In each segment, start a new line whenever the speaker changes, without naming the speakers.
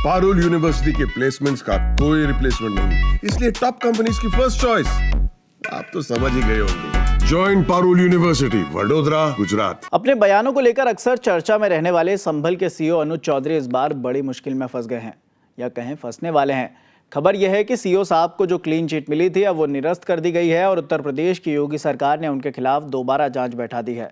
Parul university के placements का कोई रिप्लेसमेंट नहीं, इसलिए टॉप कंपनीज की फर्स्ट चॉइस। आप तो समझ ही गए होंगे। Join Parul university, Vadodara, Gujarat.
अपने बयानों को लेकर अक्सर चर्चा में रहने वाले संभल के सीईओ अनुज चौधरी इस बार बड़ी मुश्किल में फंस गए हैं, या कहें फंसने वाले हैं। खबर यह है कि सीईओ साहब को जो क्लीन चिट मिली थी अब वो निरस्त कर दी गई है और उत्तर प्रदेश की योगी सरकार ने उनके खिलाफ दोबारा जांच बैठा दी है।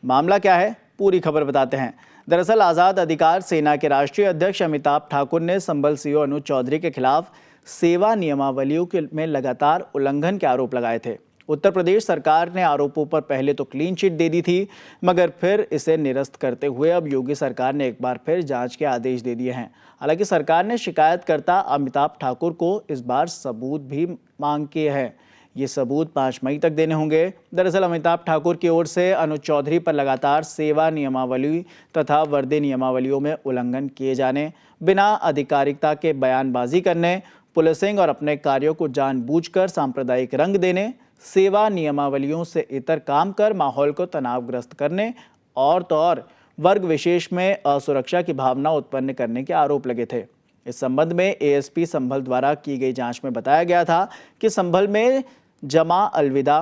मामला क्या है, पूरी खबर बताते हैं। दरअसल आज़ाद अधिकार सेना के राष्ट्रीय अध्यक्ष अमिताभ ठाकुर ने संभल सीईओ अनुज चौधरी के खिलाफ सेवा नियमावलियों में लगातार उल्लंघन के आरोप लगाए थे। उत्तर प्रदेश सरकार ने आरोपों पर पहले तो क्लीन चिट दे दी थी, मगर फिर इसे निरस्त करते हुए अब योगी सरकार ने एक बार फिर जांच के आदेश दे दिए हैं। हालांकि सरकार ने शिकायतकर्ता अमिताभ ठाकुर को इस बार सबूत भी मांग किए हैं। ये सबूत 5 मई तक देने होंगे। दरअसल अमिताभ ठाकुर की ओर से अनुज चौधरी पर लगातार सेवा नियमावली तथा वर्दी नियमावलियों में उल्लंघन किए जाने, बिना आधिकारिकता के बयानबाजी करने, पुलिसिंग और अपने कार्यों को जानबूझकर सांप्रदायिक रंग देने, सेवा नियमावलियों से इतर काम कर माहौल को तनावग्रस्त करने और तो और वर्ग विशेष में असुरक्षा की भावना उत्पन्न करने के आरोप लगे थे। इस संबंध में एएसपी संभल द्वारा की गई जांच में बताया गया था कि संभल में जमा अलविदा,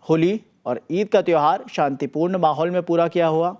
होली और ईद का त्यौहार शांतिपूर्ण माहौल में पूरा किया हुआ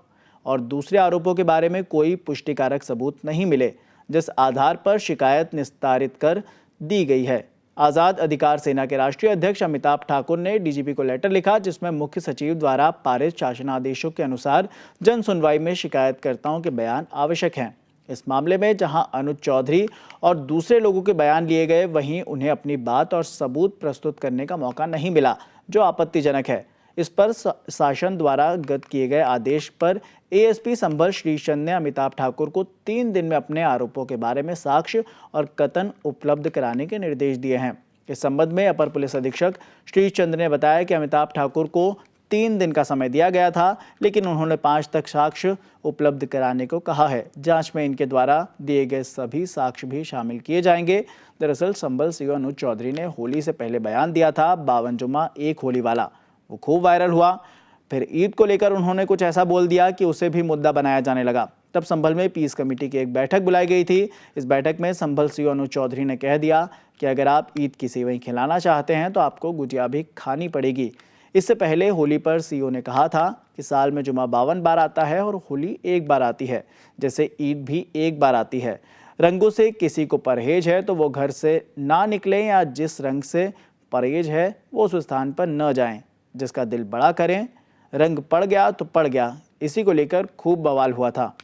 और दूसरे आरोपों के बारे में कोई पुष्टिकारक सबूत नहीं मिले, जिस आधार पर शिकायत निस्तारित कर दी गई है। आज़ाद अधिकार सेना के राष्ट्रीय अध्यक्ष अमिताभ ठाकुर ने डीजीपी को लेटर लिखा, जिसमें मुख्य सचिव द्वारा पारित शासनादेशों के अनुसार जन सुनवाई में शिकायतकर्ताओं के बयान आवश्यक हैं। इस मामले में जहां अनुज चौधरी और दूसरे लोगों के बयान लिए गए, वहीं उन्हें अपनी बात और सबूत प्रस्तुत करने का मौका नहीं मिला, जो आपत्तिजनक है। इस पर शासन द्वारा गत किए गए आदेश पर एएसपी संभल श्रीचंद ने अमिताभ ठाकुर को 3 दिन में अपने आरोपों के बारे में साक्ष्य और कथन उपलब्ध कराने के निर्देश दिए हैं। इस संबंध में अपर पुलिस अधीक्षक श्रीचंद ने बताया कि अमिताभ ठाकुर को 3 दिन का समय दिया गया था, लेकिन उन्होंने 5 तक साक्ष्य उपलब्ध कराने को कहा है। जांच में इनके द्वारा दिए गए सभी साक्ष्य भी शामिल किए जाएंगे। दरअसल संभल सीईओ अनुज चौधरी ने होली से पहले बयान दिया था 52 जुम्मा एक होली वाला, वो खूब वायरल हुआ। फिर ईद को लेकर उन्होंने कुछ ऐसा बोल दिया कि उसे भी मुद्दा बनाया जाने लगा। तब संभल में पीस कमेटी की एक बैठक बुलाई गई थी। इस बैठक में संभल सीईओ अनुज चौधरी ने कह दिया कि अगर आप ईद की सेवई खिलाना चाहते हैं तो आपको गुजिया भी खानी पड़ेगी। इससे पहले होली पर सीईओ ने कहा था कि साल में जुमा 52 बार आता है और होली एक बार आती है, जैसे ईद भी एक बार आती है। रंगों से किसी को परहेज है तो वो घर से ना निकलें, या जिस रंग से परहेज है वो उस स्थान पर न जाएं। जिसका दिल बड़ा करें, रंग पड़ गया तो पड़ गया। इसी को लेकर खूब बवाल हुआ था।